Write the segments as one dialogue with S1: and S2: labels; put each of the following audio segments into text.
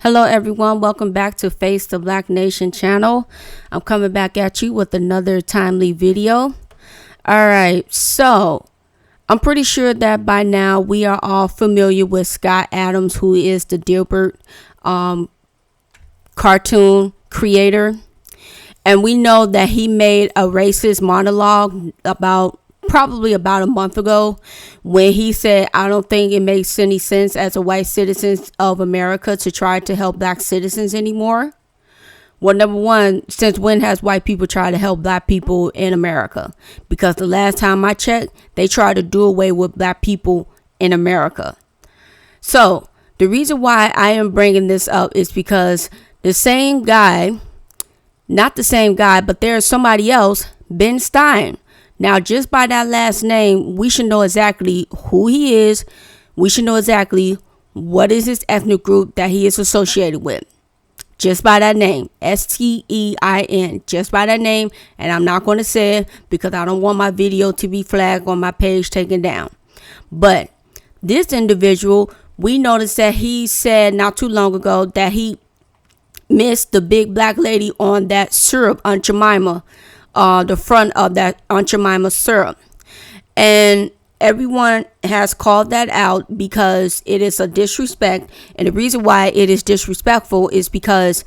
S1: Hello everyone, welcome back to Face the Black Nation channel. I'm coming back at you with another timely video. Alright, so I'm pretty sure that by now we are all familiar with Scott Adams, who is the Dilbert cartoon creator. And we know that he made a racist monologue probably about a month ago when he said, I don't think it makes any sense as a white citizen of America to try to help black citizens anymore. Well, number one, since when has white people tried to help black people in America? Because the last time I checked, they tried to do away with black people in America. So the reason why I am bringing this up is because the same guy, not the same guy, but there's somebody else, Ben Stein. Now, just by that last name, we should know exactly who he is. We should know exactly what is his ethnic group that he is associated with. Just by that name, Stein, just by that name. And I'm not going to say it because I don't want my video to be flagged on my page taken down. But this individual, we noticed that he said not too long ago that he missed the big black lady on that syrup, Aunt Jemima. The front of that Aunt Jemima syrup, and everyone has called that out because it is a disrespect. And the reason why it is disrespectful is because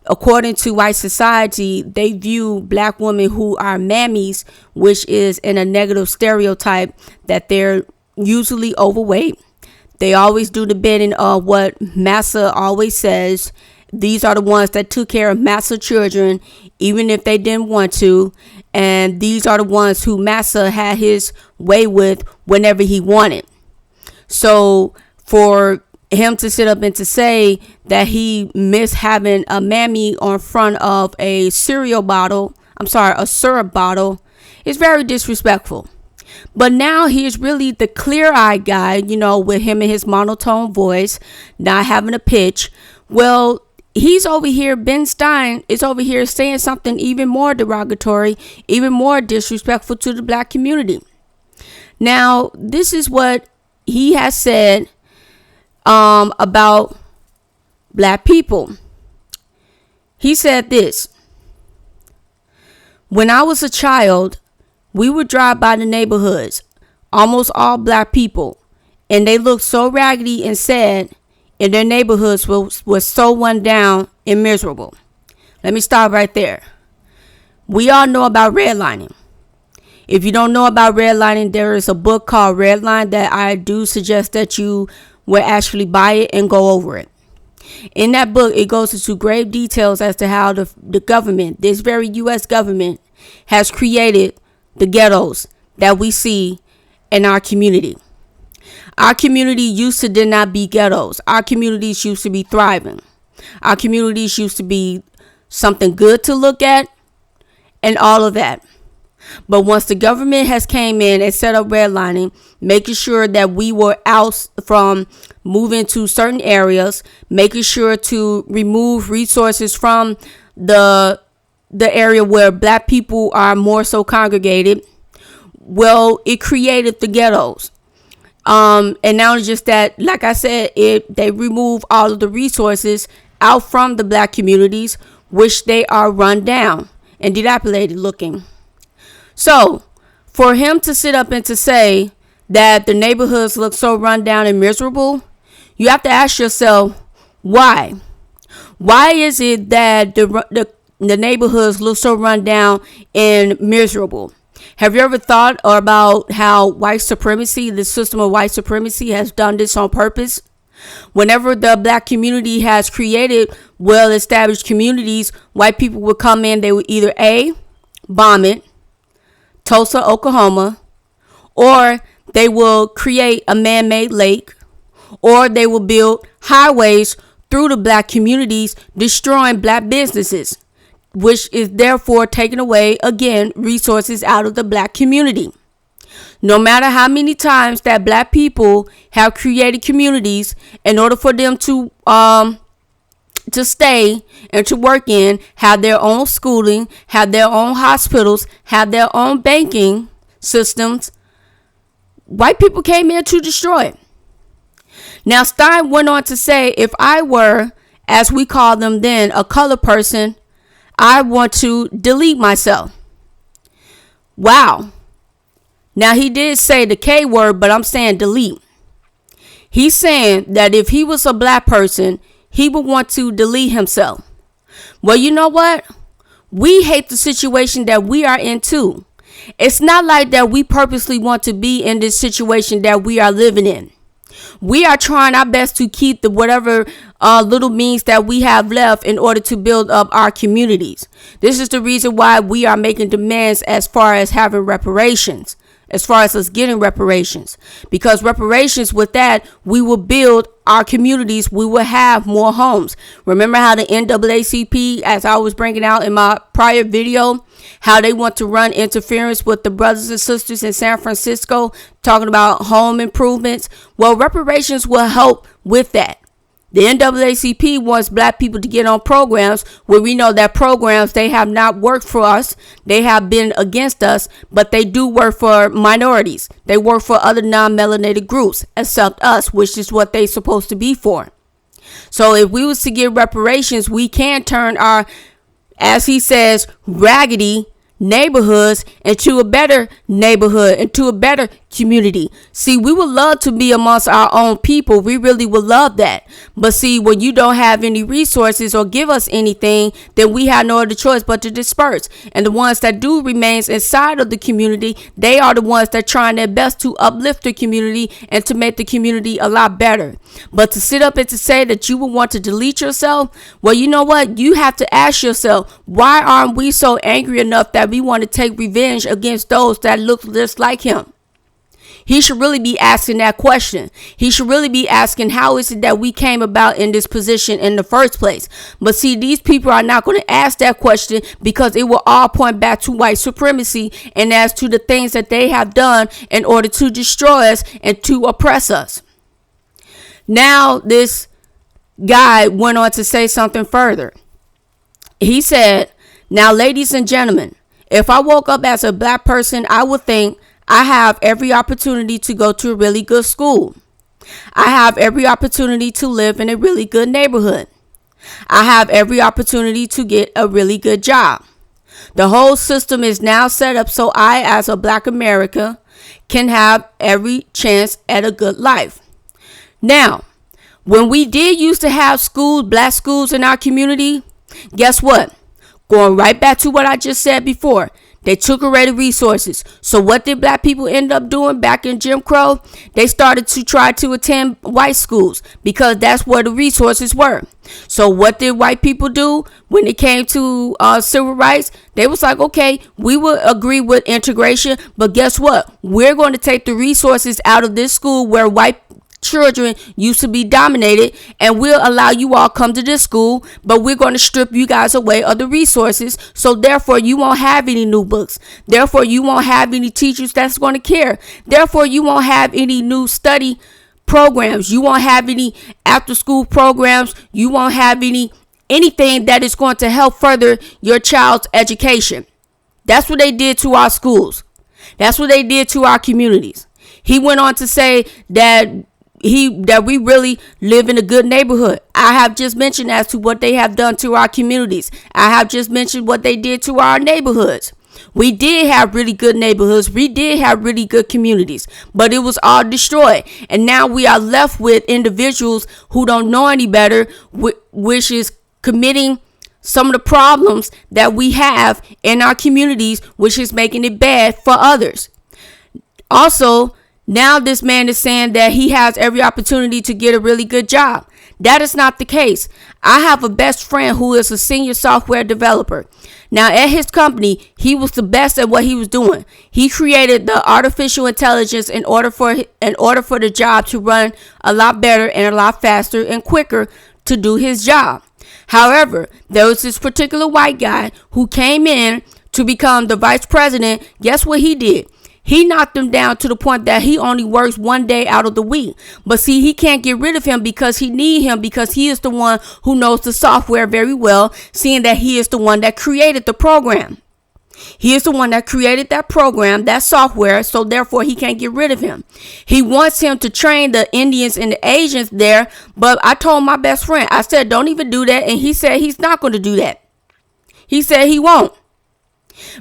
S1: according to white society, they view black women who are mammies, which is in a negative stereotype, that they're usually overweight. They always do the bidding of what Massa always says. These are the ones that took care of Massa children, even if they didn't want to. And these are the ones who Massa had his way with whenever he wanted. So for him to sit up and to say that he missed having a mammy on front of a syrup bottle, is very disrespectful. But now he's really the clear-eyed guy, with him and his monotone voice, not having a pitch. Well, he's over here, Ben Stein is over here saying something even more derogatory, even more disrespectful to the black community. Now, this is what he has said about black people. He said this: when I was a child, we would drive by the neighborhoods, almost all black people, and they looked so raggedy and sad, and their neighborhoods was so run down and miserable. Let me stop right there. We all know about redlining. If you don't know about redlining, there is a book called Redline that I do suggest that you will actually buy it and go over it. In that book, it goes into grave details as to how the government, this very U.S. government, has created the ghettos that we see in our community. Our community used to did not be ghettos. Our communities used to be thriving. Our communities used to be something good to look at and all of that. But once the government has came in and set up redlining, making sure that we were out from moving to certain areas, making sure to remove resources from the area where black people are more so congregated, well, it created the ghettos. And not only just that, like I said, they remove all of the resources out from the black communities, which they are run down and dilapidated looking. So for him to sit up and to say that the neighborhoods look so run down and miserable, you have to ask yourself, why? Why is it that the neighborhoods look so run down and miserable? Have you ever thought about how white supremacy, the system of white supremacy, has done this on purpose? Whenever the black community has created well-established communities, white people would come in, they would either A, bomb it, Tulsa, Oklahoma, or they will create a man-made lake, or they will build highways through the black communities, destroying black businesses, which is therefore taking away, again, resources out of the black community. No matter how many times that black people have created communities in order for them to stay and to work in, have their own schooling, have their own hospitals, have their own banking systems, white people came in to destroy it. Now, Stein went on to say, if I were as we called them then, a colored person, I want to delete myself. Wow. Now, he did say the K word, but I'm saying delete. He's saying that if he was a black person, he would want to delete himself. Well, you know what? We hate the situation that we are in too. It's not like that we purposely want to be in this situation that we are living in. We are trying our best to keep the whatever little means that we have left in order to build up our communities. This is the reason why we are making demands as far as having reparations, as far as us getting reparations, because reparations, with that, we will build our communities. We will have more homes. Remember how the NAACP, as I was bringing out in my prior video, how they want to run interference with the brothers and sisters in San Francisco, talking about home improvements. Well, reparations will help with that. The NAACP wants black people to get on programs where we know that programs, they have not worked for us. They have been against us, but they do work for minorities. They work for other non-melanated groups, except us, which is what they're supposed to be for. So if we was to get reparations, we can turn our, as he says, raggedy neighborhoods into a better neighborhood, into a better community. See, we would love to be amongst our own people. We really would love that. But see, when you don't have any resources or give us anything, then we have no other choice but to disperse. And the ones that do remains inside of the community, they are the ones that trying their best to uplift the community and to make the community a lot better. But to sit up and to say that you would want to delete yourself, well, you know what? You have to ask yourself, why aren't we so angry enough that we want to take revenge against those that look just like him? He should really be asking that question. He should really be asking, how is it that we came about in this position in the first place? But see, these people are not going to ask that question, because it will all point back to white supremacy and as to the things that they have done in order to destroy us and to oppress us. Now, this guy went on to say something further. He said, now, ladies and gentlemen, if I woke up as a black person, I would think I have every opportunity to go to a really good school. I have every opportunity to live in a really good neighborhood. I have every opportunity to get a really good job. The whole system is now set up so I, as a black American, can have every chance at a good life. Now, when we did used to have schools, black schools in our community, guess what? Going right back to what I just said before, they took away the resources. So what did black people end up doing back in Jim Crow? They started to try to attend white schools because that's where the resources were. So what did white people do when it came to civil rights? They was like, okay, we will agree with integration, but guess what? We're going to take the resources out of this school where white children used to be dominated, and we'll allow you all come to this school, but we're going to strip you guys away of the resources. So therefore you won't have any new books. Therefore you won't have any teachers that's going to care. Therefore you won't have any new study programs. You won't have any after school programs. You won't have anything that is going to help further your child's education. That's what they did to our schools. That's what they did to our communities. He went on to say that we really live in a good neighborhood. I have just mentioned as to what they have done to our communities. I have just mentioned what they did to our neighborhoods. We did have really good neighborhoods. We did have really good communities, but it was all destroyed. And now we are left with individuals who don't know any better, which is committing some of the problems that we have in our communities, which is making it bad for others. Also, now this man is saying that he has every opportunity to get a really good job. That is not the case. I have a best friend who is a senior software developer. Now at his company, he was the best at what he was doing. He created the artificial intelligence in order for the job to run a lot better and a lot faster and quicker to do his job. However, there was this particular white guy who came in to become the vice president. Guess what he did? He knocked him down to the point that he only works one day out of the week. But see, he can't get rid of him because he needs him, because he is the one who knows the software very well, seeing that he is the one that created the program. He is the one that created that program, that software, so therefore he can't get rid of him. He wants him to train the Indians and the Asians there, but I told my best friend, I said, don't even do that, and he said he's not going to do that. He said he won't.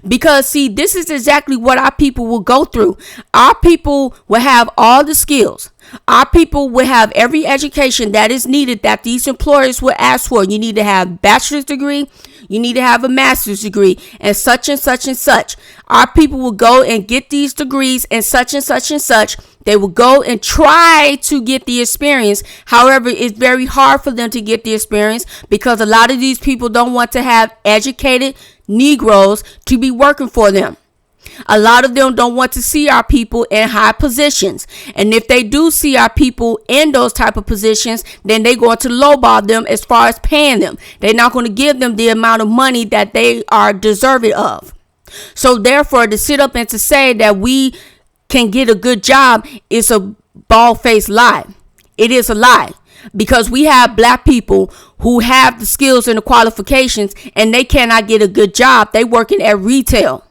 S1: Because, see, this is exactly what our people will go through. Our people will have all the skills. Our people will have every education that is needed that these employers will ask for. You need to have a bachelor's degree. You need to have a master's degree and such and such and such. Our people will go and get these degrees and such and such and such. They will go and try to get the experience. However, it's very hard for them to get the experience because a lot of these people don't want to have educated Negroes to be working for them. A lot of them don't want to see our people in high positions. And if they do see our people in those type of positions, then they're going to lowball them as far as paying them. They're not going to give them the amount of money that they are deserving of. So therefore, to sit up and to say that we can get a good job is a bald-faced lie. It is a lie. Because we have black people who have the skills and the qualifications and they cannot get a good job. They working at retail.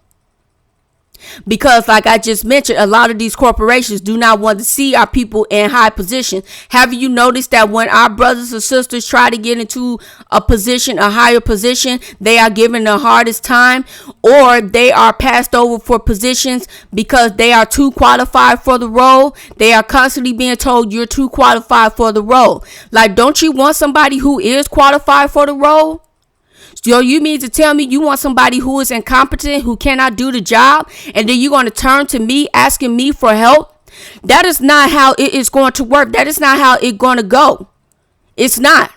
S1: Because like I just mentioned, a lot of these corporations do not want to see our people in high position. Have you noticed that when our brothers and sisters try to get into a position, a higher position, they are given the hardest time, or they are passed over for positions because they are too qualified for the role? They are constantly being told you're too qualified for the role. Like, don't you want somebody who is qualified for the role? So you mean to tell me you want somebody who is incompetent, who cannot do the job, and then you're going to turn to me asking me for help? That is not how it is going to work. That is not how it's going to go. It's not.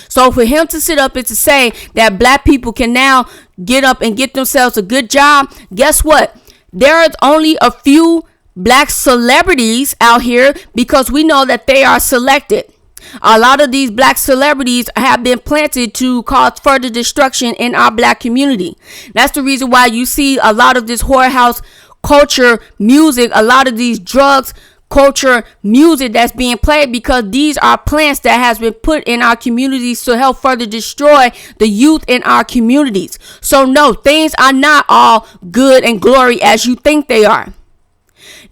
S1: So for him to sit up and to say that black people can now get up and get themselves a good job, guess what? There are only a few black celebrities out here because we know that they are selected. A lot of these black celebrities have been planted to cause further destruction in our black community. That's the reason why you see a lot of this whorehouse culture music, a lot of these drugs culture music that's being played, because these are plants that has been put in our communities to help further destroy the youth in our communities. So no, things are not all good and glory as you think they are.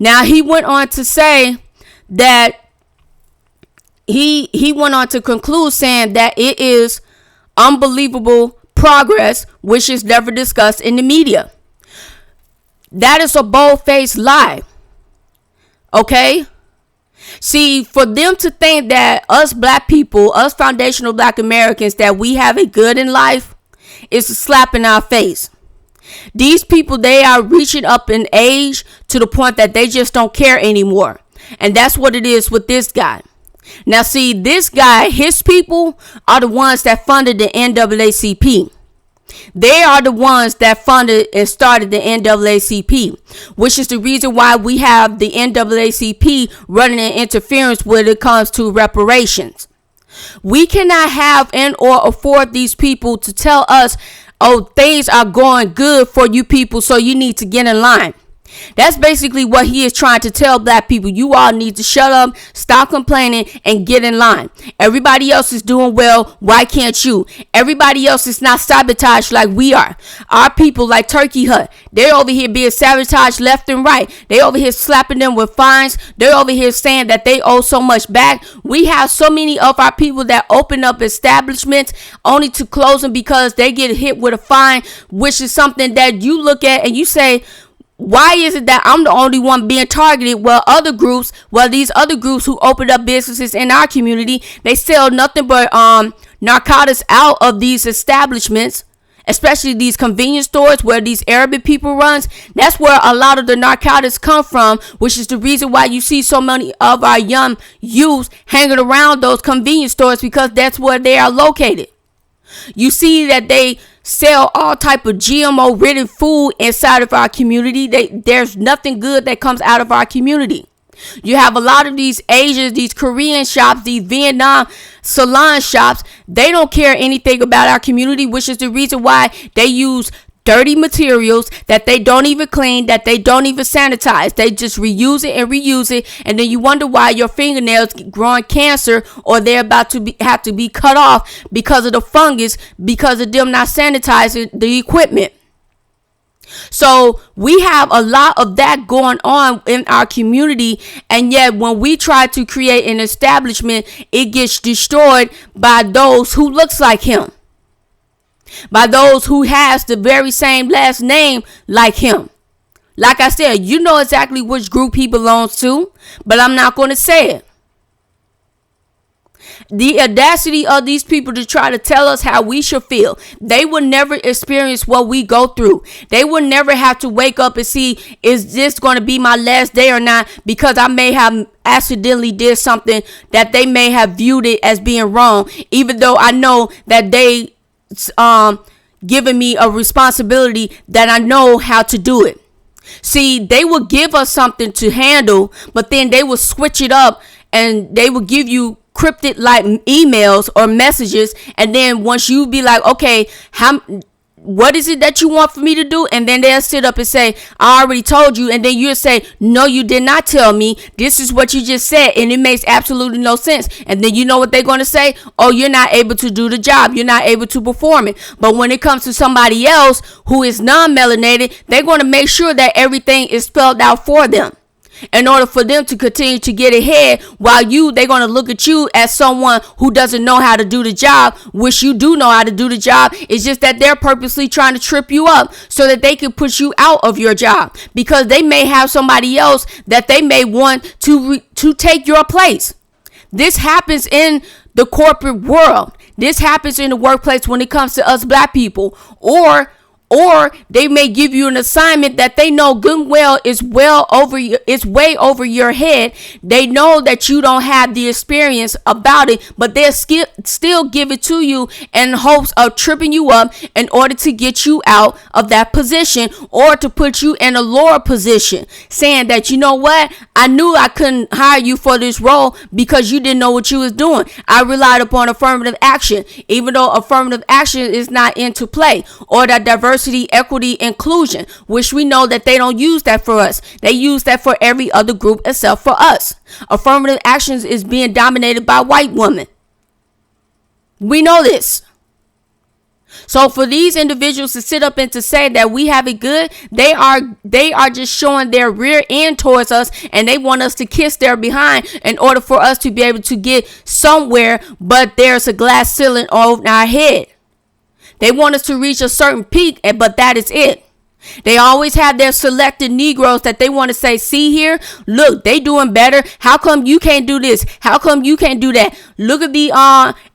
S1: Now he went on to say that He went on to conclude saying that it is unbelievable progress, which is never discussed in the media. That is a bold-faced lie. Okay? See, for them to think that us black people, us foundational black Americans, that we have it good in life is a slap in our face. These people, they are reaching up in age to the point that they just don't care anymore. And that's what it is with this guy. Now, see, this guy, his people are the ones that funded the NAACP. They are the ones that funded and started the NAACP, which is the reason why we have the NAACP running an interference when it comes to reparations. We cannot have and or afford these people to tell us, oh, things are going good for you people, so you need to get in line. That's basically what he is trying to tell black people. You all need to shut up, stop complaining, and get in line. Everybody else is doing well. Why can't you? Everybody else is not sabotaged like we are. Our people, like Turkey Hut, they're over here being sabotaged left and right. They over here slapping them with fines. They're over here saying that they owe so much back. We have so many of our people that open up establishments only to close them because they get hit with a fine, which is something that you look at and you say, why is it that I'm the only one being targeted? These other groups who opened up businesses in our community, they sell nothing but narcotics out of these establishments, especially these convenience stores where these Arabic people runs. That's where a lot of the narcotics come from, which is the reason why you see so many of our young youths hanging around those convenience stores, because that's where they are located. You see that they sell all type of GMO ridden food inside of our community. There's nothing good that comes out of our community. You have a lot of these Asians, these Korean shops, these Vietnam salon shops. They don't care anything about our community, which is the reason why they use dirty materials that they don't even clean, that they don't even sanitize. They just reuse it, and then you wonder why your fingernails growing cancer, or they're about to have to be cut off because of the fungus, because of them not sanitizing the equipment. So we have a lot of that going on in our community, and yet when we try to create an establishment, it gets destroyed by those who looks like him, by those who has the very same last name like him. Like I said, you know exactly which group he belongs to, but I'm not going to say it. The audacity of these people to try to tell us how we should feel. They will never experience what we go through. They will never have to wake up and see, is this going to be my last day or not? Because I may have accidentally did something that they may have viewed it as being wrong, even though I know that they given me a responsibility that I know how to do it. See, they will give us something to handle, but then they will switch it up and they will give you cryptic like emails or messages, and then once you be like, okay, what is it that you want for me to do? And then they'll sit up and say, I already told you. And then you'll say, no, you did not tell me. This is what you just said. And it makes absolutely no sense. And then you know what they're going to say? Oh, you're not able to do the job. You're not able to perform it. But when it comes to somebody else who is non-melanated, they're going to make sure that everything is spelled out for them, in order for them to continue to get ahead, while they're going to look at you as someone who doesn't know how to do the job, which you do know how to do the job. It's just that they're purposely trying to trip you up so that they can put you out of your job, because they may have somebody else that they may want to take your place. This happens in the corporate world. This happens in the workplace when it comes to us black people, or they may give you an assignment that they know good and well is way over your head. They know that you don't have the experience about it, but they'll still give it to you in hopes of tripping you up in order to get you out of that position, or to put you in a lower position, saying that, you know what, I knew I couldn't hire you for this role because you didn't know what you was doing. I relied upon affirmative action, even though affirmative action is not into play, or that diversity, equity, inclusion, which we know that they don't use that for us. They use that for every other group except for us. Affirmative actions is being dominated by white women. We know this. So for these individuals to sit up and to say that we have it good, they are just showing their rear end towards us, and they want us to kiss their behind in order for us to be able to get somewhere, but there's a glass ceiling over our head. They want us to reach a certain peak, but that is it. They always have their selected Negroes that they want to say, see here, look, they doing better. How come you can't do this? How come you can't do that? Look at the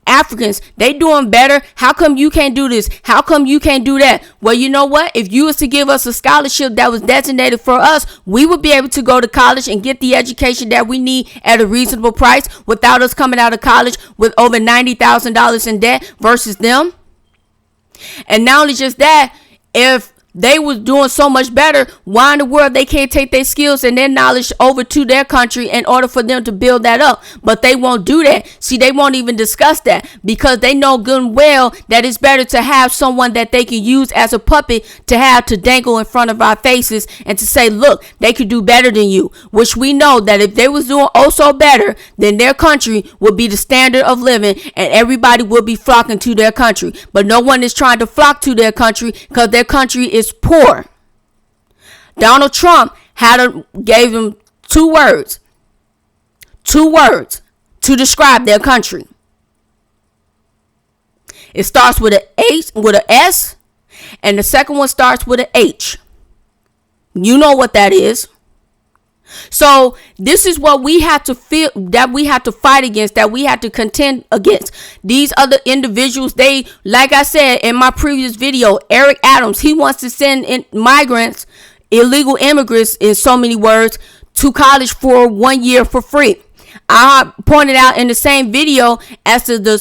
S1: Africans. They doing better. How come you can't do this? How come you can't do that? Well, you know what? If you was to give us a scholarship that was designated for us, we would be able to go to college and get the education that we need at a reasonable price without us coming out of college with over $90,000 in debt versus them. And not only just that, if they was doing so much better, why in the world they can't take their skills and their knowledge over to their country in order for them to build that up? But they won't do that. See, they won't even discuss that, because they know good and well that it's better to have someone that they can use as a puppet to have to dangle in front of our faces and to say, look, they could do better than you, which we know that if they was doing oh so better, then their country would be the standard of living and everybody would be flocking to their country. But no one is trying to flock to their country because their country is poor. Donald Trump gave them two words to describe their country. It starts with an S, and the second one starts with an H. You know what that is. So this is what we have to feel, that we have to fight against, that we have to contend against. These other individuals, they, like I said in my previous video, Eric Adams, he wants to send in migrants, illegal immigrants in so many words, to college for 1 year for free. I pointed out in the same video as to the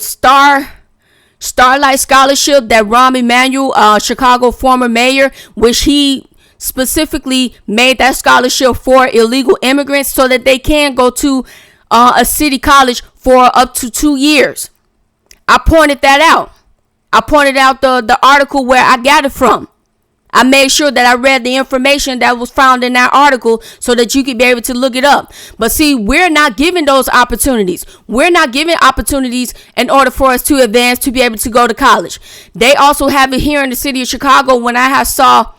S1: Starlight Scholarship that Rahm Emanuel, Chicago former mayor, which he specifically made that scholarship for illegal immigrants so that they can go to a city college for up to 2 years. I pointed that out. I pointed out the article where I got it from. I made sure that I read the information that was found in that article so that you could be able to look it up. But see, we're not given those opportunities. We're not given opportunities in order for us to advance, to be able to go to college. They also have it here in the city of Chicago. When I saw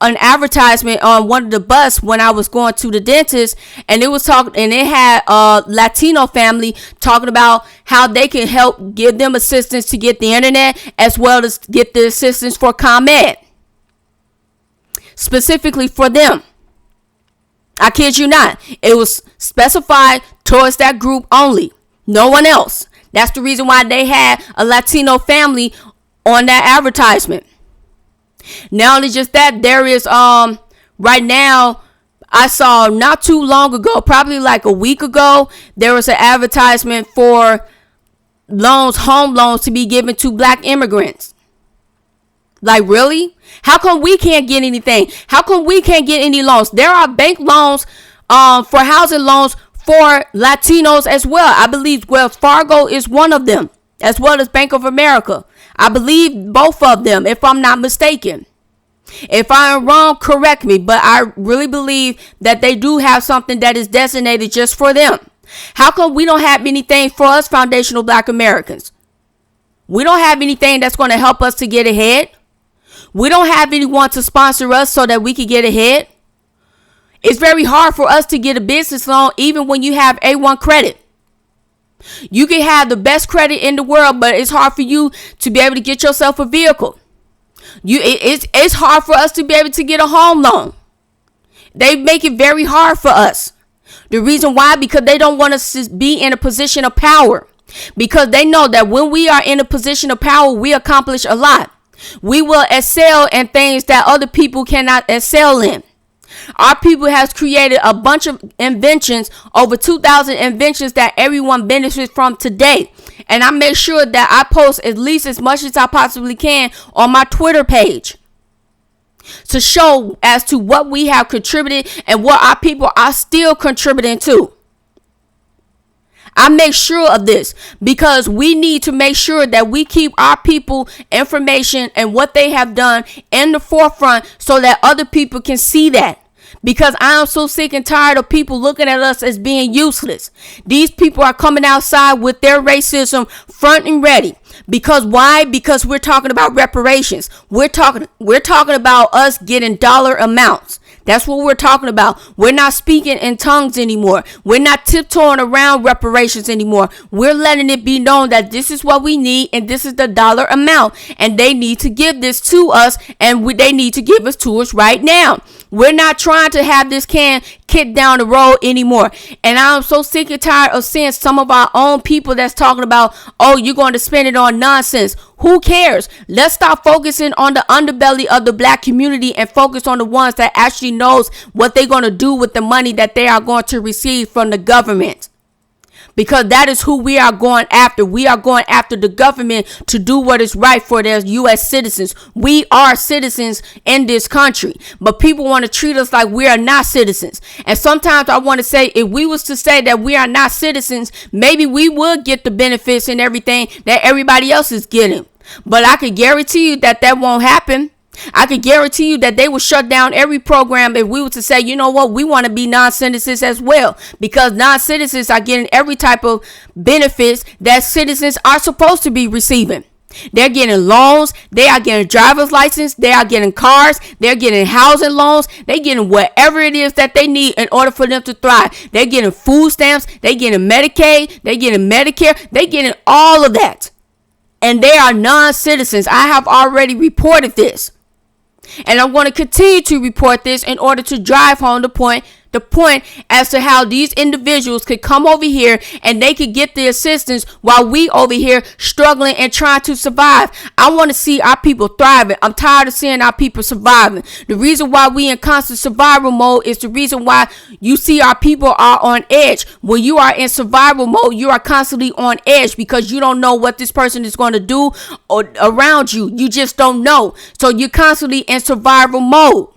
S1: an advertisement on one of the bus when I was going to the dentist, and it was talking, and it had a Latino family talking about how they can help give them assistance to get the internet as well as get the assistance for ComEd, specifically for them. I kid you not. It was specified towards that group only. No one else. That's the reason why they had a Latino family on that advertisement. Not only just that, there is right now, I saw not too long ago, probably like a week ago, there was an advertisement for loans, home loans to be given to black immigrants. Like, really? How come we can't get anything? How come we can't get any loans? There are bank loans for housing loans for Latinos as well. I believe Wells Fargo is one of them, as well as Bank of America. I believe both of them, if I'm not mistaken. If I am wrong, correct me, but I really believe that they do have something that is designated just for them. How come we don't have anything for us foundational black Americans? We don't have anything that's going to help us to get ahead. We don't have anyone to sponsor us so that we can get ahead. It's very hard for us to get a business loan even when you have A1 credit. You can have the best credit in the world, but it's hard for you to be able to get yourself a vehicle. It's hard for us to be able to get a home loan. They make it very hard for us. The reason why, because they don't want us to be in a position of power. Because they know that when we are in a position of power, we accomplish a lot. We will excel in things that other people cannot excel in. Our people has created a bunch of inventions, over 2,000 inventions that everyone benefits from today. And I make sure that I post at least as much as I possibly can on my Twitter page to show as to what we have contributed and what our people are still contributing to. I make sure of this because we need to make sure that we keep our people information and what they have done in the forefront so that other people can see that. Because I am so sick and tired of people looking at us as being useless. These people are coming outside with their racism front and ready. Because why? Because we're talking about reparations. We're talking about us getting dollar amounts. That's what we're talking about. We're not speaking in tongues anymore. We're not tiptoeing around reparations anymore. We're letting it be known that this is what we need and this is the dollar amount. And they need to give this to us and they need to give us to us right now. We're not trying to have this can kicked down the road anymore. And I'm so sick and tired of seeing some of our own people that's talking about, oh, you're going to spend it on nonsense. Who cares? Let's stop focusing on the underbelly of the black community and focus on the ones that actually knows what they're going to do with the money that they are going to receive from the government. Because that is who we are going after. We are going after the government to do what is right for their U.S. citizens. We are citizens in this country. But people want to treat us like we are not citizens. And sometimes I want to say, if we was to say that we are not citizens, maybe we would get the benefits and everything that everybody else is getting. But I can guarantee you that that won't happen. I can guarantee you that they will shut down every program if we were to say, you know what, we want to be non-citizens as well, because non-citizens are getting every type of benefits that citizens are supposed to be receiving. They're getting loans. They are getting driver's license. They are getting cars. They're getting housing loans. They're getting whatever it is that they need in order for them to thrive. They're getting food stamps. They're getting Medicaid. They're getting Medicare. They're getting all of that. And they are non-citizens. I have already reported this. And I'm going to continue to report this in order to drive home the point as to how these individuals could come over here and they could get the assistance while we over here struggling and trying to survive. I want to see our people thriving. I'm tired of seeing our people surviving. The reason why we in constant survival mode is the reason why you see our people are on edge. When you are in survival mode, you are constantly on edge because you don't know what this person is going to do or around you. You just don't know. So you're constantly in survival mode.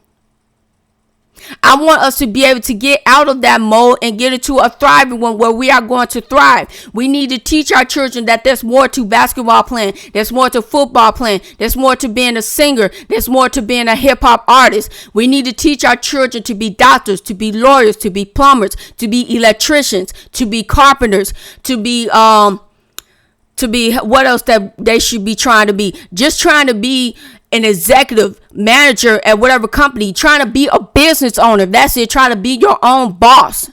S1: I want us to be able to get out of that mode and get into a thriving one where we are going to thrive. We need to teach our children that there's more to basketball playing. There's more to football playing. There's more to being a singer. There's more to being a hip hop artist. We need to teach our children to be doctors, to be lawyers, to be plumbers, to be electricians, to be carpenters, to be what else that they should be trying to be. Just trying to be an executive manager at whatever company, trying to be a business owner. That's it. Trying to be your own boss.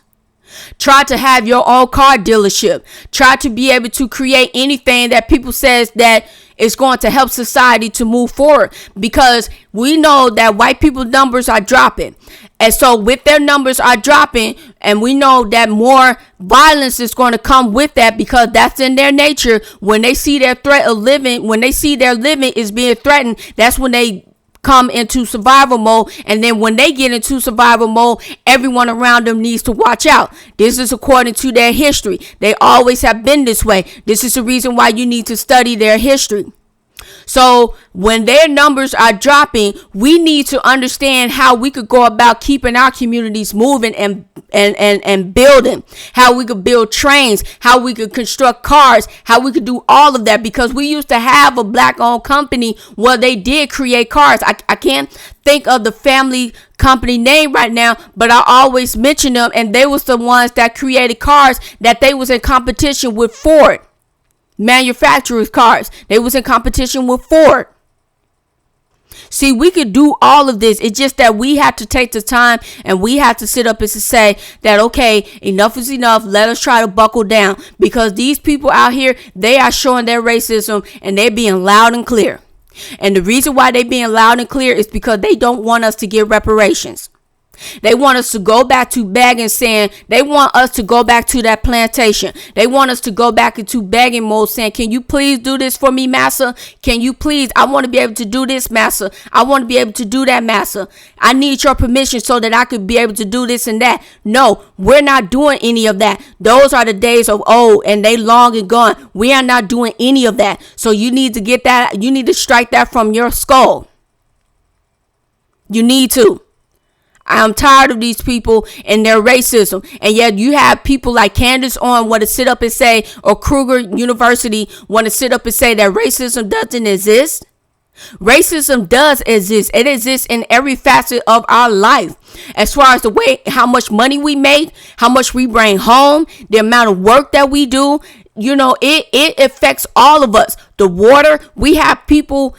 S1: Try to have your own car dealership. Try to be able to create anything that people says that is going to help society to move forward, because we know that white people numbers are dropping. And so with their numbers are dropping, and we know that more violence is going to come with that, because that's in their nature. When they see their threat of living, when they see their living is being threatened, that's when they come into survival mode. And then when they get into survival mode, everyone around them needs to watch out. This is according to their history. They always have been this way. This is the reason why you need to study their history. So when their numbers are dropping, we need to understand how we could go about keeping our communities moving and building, how we could build trains, how we could construct cars, how we could do all of that, because we used to have a black owned company where they did create cars. I can't think of the family company name right now, but I always mention them, and they was the ones that created cars that they was in competition with Ford. Manufacturers cars. They was in competition with Ford. See, we could do all of this. It's just that we have to take the time, and we have to sit up and to say that, okay, enough is enough. Let us try to buckle down, because these people out here, they are showing their racism, and they're being loud and clear. And the reason why they're being loud and clear is because they don't want us to get reparations. They want us to go back to begging, saying they want us to go back to that plantation. They want us to go back into begging mode, saying, can you please do this for me, massa? Can you please? I want to be able to do this, massa. I want to be able to do that, massa. I need your permission so that I could be able to do this and that. No, we're not doing any of that. Those are the days of old, and they long and gone. We are not doing any of that. So you need to get that. You need to strike that from your skull. You need to. I'm tired of these people and their racism. And yet you have people like Candace Owens want to sit up and say, or Kruger University want to sit up and say that racism doesn't exist. Racism does exist. It exists in every facet of our life. As far as the way, how much money we make, how much we bring home, the amount of work that we do, it affects all of us. The water, we have people.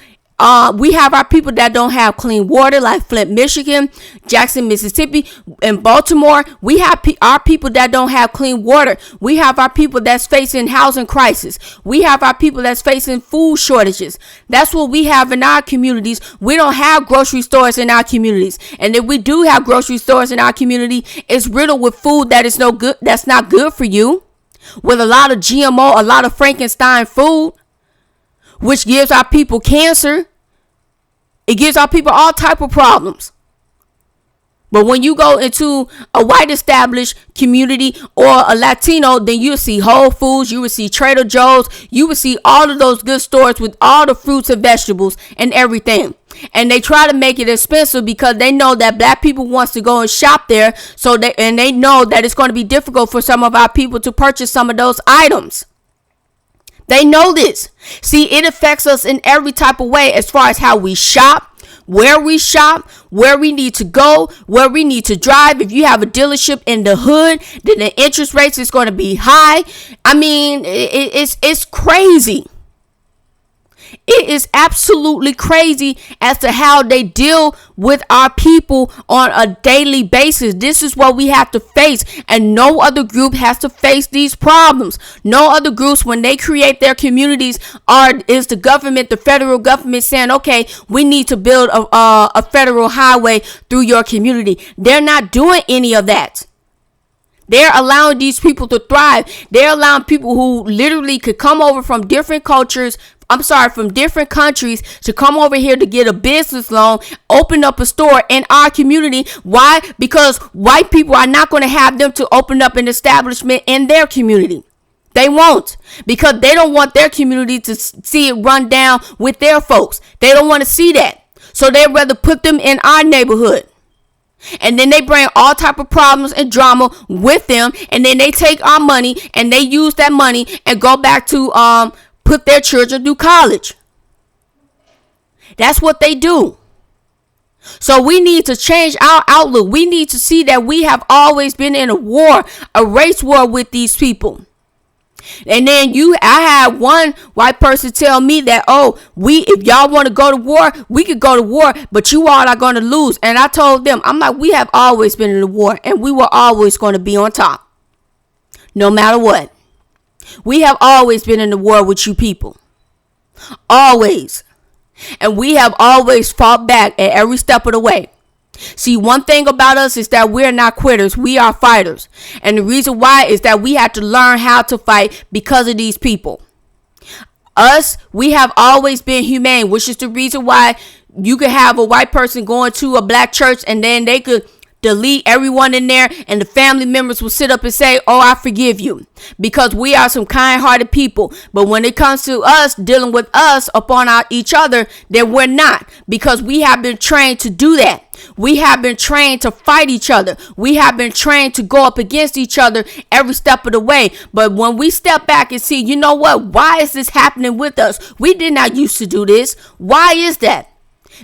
S1: We have our people that don't have clean water, like Flint, Michigan, Jackson, Mississippi, and Baltimore. We have our people that don't have clean water. We have our people that's facing housing crisis. We have our people that's facing food shortages. That's what we have in our communities. We don't have grocery stores in our communities. And if we do have grocery stores in our community, it's riddled with food that is no good, that's not good for you. With a lot of GMO, a lot of Frankenstein food, which gives our people cancer. It gives our people all type of problems. But when you go into a white established community or a Latino, then you'll see Whole Foods, you will see Trader Joe's, you will see all of those good stores with all the fruits and vegetables and everything. And they try to make it expensive because they know that black people wants to go and shop there. And they know that it's going to be difficult for some of our people to purchase some of those items. They know this. See, it affects us in every type of way, as far as how we shop, where we need to go, where we need to drive. If you have a dealership in the hood, then the interest rates is going to be high. I mean, it's crazy. It is absolutely crazy as to how they deal with our people on a daily basis. This is what we have to face, and no other group has to face these problems. No other groups, when they create their communities, is the government, the federal government, saying, okay, we need to build a federal highway through your community. They're not doing any of that. They're allowing these people to thrive. They're allowing people who literally could come over from different cultures, from different countries, to come over here to get a business loan, open up a store in our community. Why? Because white people are not going to have them to open up an establishment in their community. They won't, because they don't want their community to see it run down with their folks. They don't want to see that. So they'd rather put them in our neighborhood. And then they bring all type of problems and drama with them. And then they take our money and they use that money and go back to put their children through college. That's what they do. So we need to change our outlook. We need to see that we have always been in a war, a race war with these people. And then I had one white person tell me that, oh, if y'all want to go to war, we could go to war, but you all are going to lose. And I told them, I'm like, we have always been in the war, and we were always going to be on top, no matter what. We have always been in the war with you people. Always. And we have always fought back at every step of the way. See, one thing about us is that we're not quitters. We are fighters. And the reason why is that we have to learn how to fight because of these people. We have always been humane, which is the reason why you could have a white person going to a black church and then they could delete everyone in there and the family members will sit up and say, oh, I forgive you, because we are some kind-hearted people. But when it comes to us dealing with us upon each other, then we're not, because we have been trained to do that. We have been trained to fight each other. We have been trained to go up against each other every step of the way. But when we step back and see, you know what? Why is this happening with us? We did not used to do this. Why is that?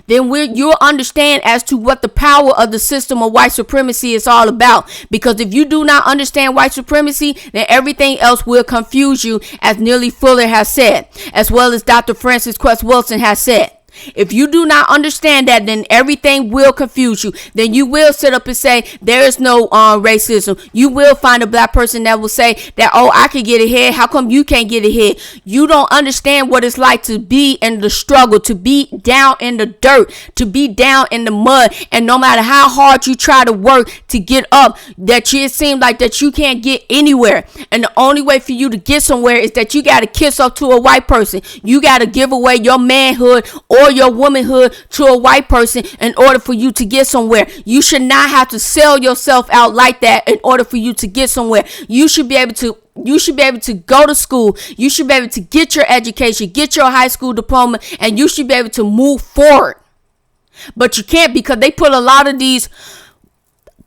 S1: Then you'll understand as to what the power of the system of white supremacy is all about. Because if you do not understand white supremacy, then everything else will confuse you, as Neely Fuller has said, as well as Dr. Francis Quest Wilson has said. If you do not understand that, then everything will confuse you. Then you will sit up and say there is no racism. You will find a black person that will say that, oh, I can get ahead. How come you can't get ahead? You don't understand what it's like to be in the struggle, to be down in the dirt, to be down in the mud. And no matter how hard you try to work to get up, it seems like that you can't get anywhere. And the only way for you to get somewhere is that you got to kiss up to a white person. You got to give away your manhood or your womanhood to a white person in order for you to get somewhere. You should not have to sell yourself out like that in order for you to get somewhere. You should be able to go to school. You should be able to get your education, get your high school diploma, and you should be able to move forward. But you can't, because they put a lot of these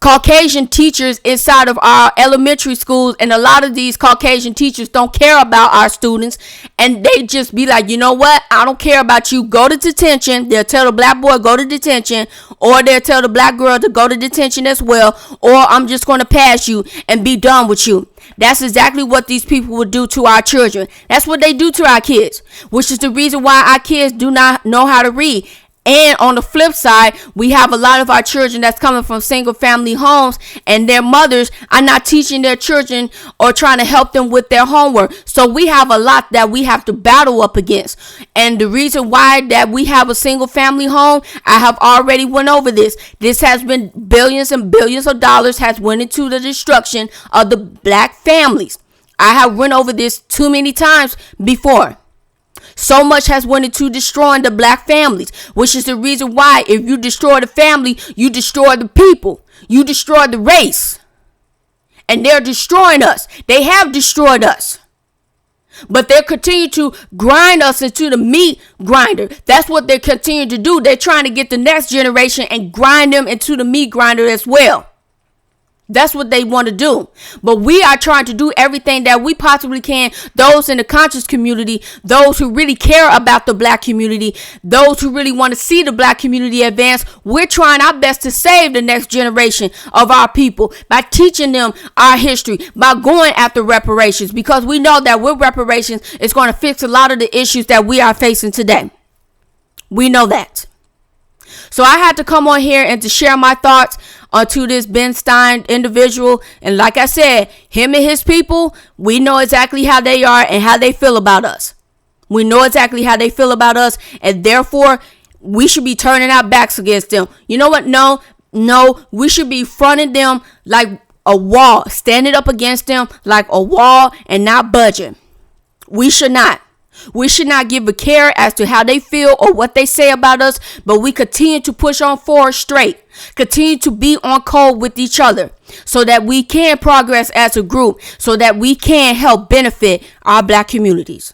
S1: Caucasian teachers inside of our elementary schools, and a lot of these Caucasian teachers don't care about our students, and they just be like, you know what, I don't care about you, go to detention. They'll tell the black boy go to detention, or they'll tell the black girl to go to detention as well, or I'm just going to pass you and be done with you. That's exactly what these people would do to our children. That's what they do to our kids, which is the reason why our kids do not know how to read. And on the flip side, we have a lot of our children that's coming from single family homes, and their mothers are not teaching their children or trying to help them with their homework. So we have a lot that we have to battle up against. And the reason why that we have a single family home, I have already went over this. This has been billions and billions of dollars has went into the destruction of the black families. I have went over this too many times before. So much has went into destroying the black families, which is the reason why if you destroy the family, you destroy the people, you destroy the race. And they're destroying us. They have destroyed us. But they continue to grind us into the meat grinder. That's what they continue to do. They're trying to get the next generation and grind them into the meat grinder as well. That's what they want to do. But we are trying to do everything that we possibly can. Those in the conscious community, those who really care about the black community, those who really want to see the black community advance, we're trying our best to save the next generation of our people by teaching them our history, by going after reparations, because we know that with reparations, it's going to fix a lot of the issues that we are facing today. We know that. So I had to come on here and to share my thoughts to this Ben Stein individual. And like I said, him and his people, we know exactly how they are and how they feel about us. We know exactly how they feel about us. And therefore, we should be turning our backs against them. You know what? No, we should be fronting them like a wall, standing up against them like a wall and not budging. We should not. We should not give a care as to how they feel or what they say about us, but we continue to push on forward straight, continue to be on code with each other so that we can progress as a group, so that we can help benefit our black communities.